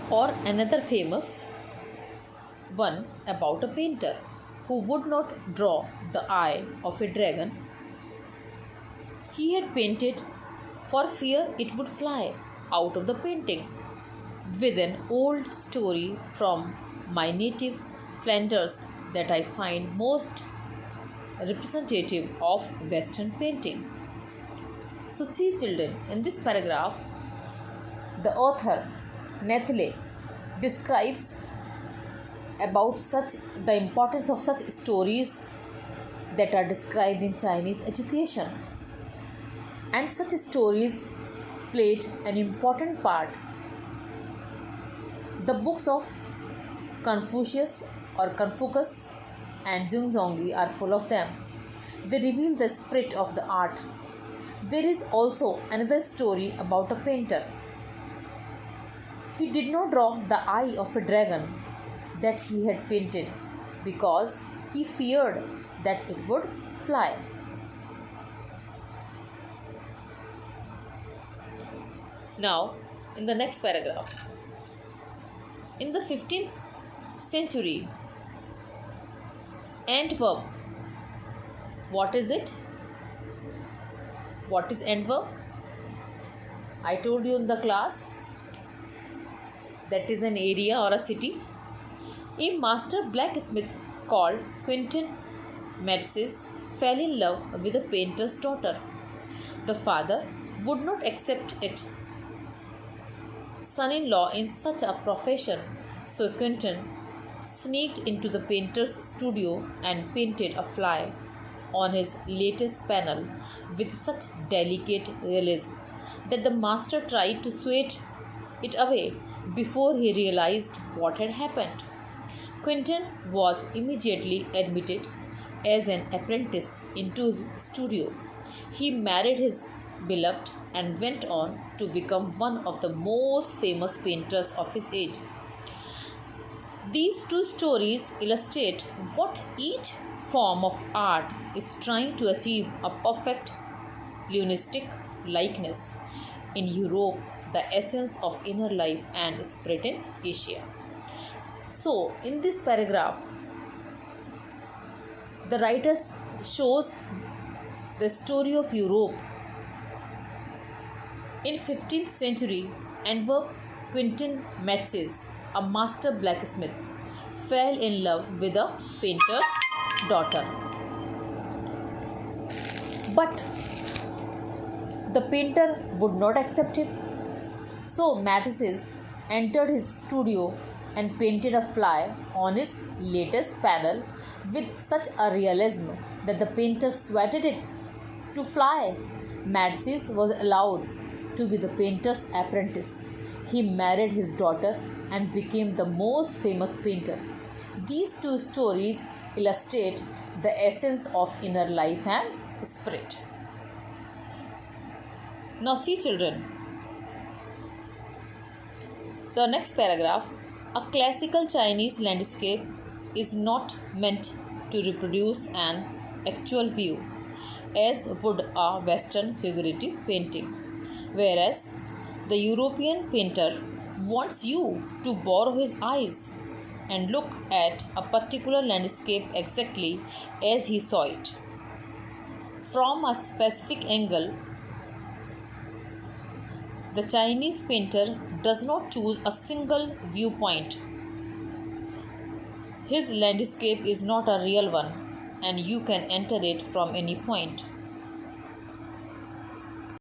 Or another famous one about a painter who would not draw the eye of a dragon he had painted for fear it would fly out of the painting, with an old story from my native Flanders that I find most representative of Western painting. So, see, children, in this paragraph, the author Nathalie describes about such the importance of such stories that are described in Chinese education, and such stories played an important part. The books of Confucius or Confucius and Zhongzhongi are full of them. They reveal the spirit of the art. There is also another story about a painter. He did not draw the eye of a dragon that he had painted because he feared that it would fly. Now, in the next paragraph, in the 15th century, Antwerp, what is it? What is Antwerp? I told you in the class that is an area or a city. A master blacksmith called Quentin Matsys fell in love with a painter's daughter. The father would not accept it son-in-law in such a profession, so Quentin sneaked into the painter's studio and painted a fly on his latest panel with such delicate realism that the master tried to swat it away before he realized what had happened. Quentin was immediately admitted as an apprentice into his studio. He married his beloved and went on to become one of the most famous painters of his age. These two stories illustrate what each form of art is trying to achieve: a perfect lunistic likeness in Europe, the essence of inner life and spirit in Asia. So, in this paragraph, the writer shows the story of Europe. In 15th century, Antwerp, Quentin Matsys, a master blacksmith, fell in love with a painter's daughter. But the painter would not accept him. So Matsys entered his studio and painted a fly on his latest panel with such a realism that the painter sweated it to fly. Matsys was allowed to be the painter's apprentice. He married his daughter and became the most famous painter. These two stories illustrate the essence of inner life and spirit. Now, see, children, the next paragraph. A classical Chinese landscape is not meant to reproduce an actual view, as would a Western figurative painting, whereas the European painter wants you to borrow his eyes and look at a particular landscape exactly as he saw it, from a specific angle. The Chinese painter does not choose a single viewpoint. His landscape is not a real one, and you can enter it from any point.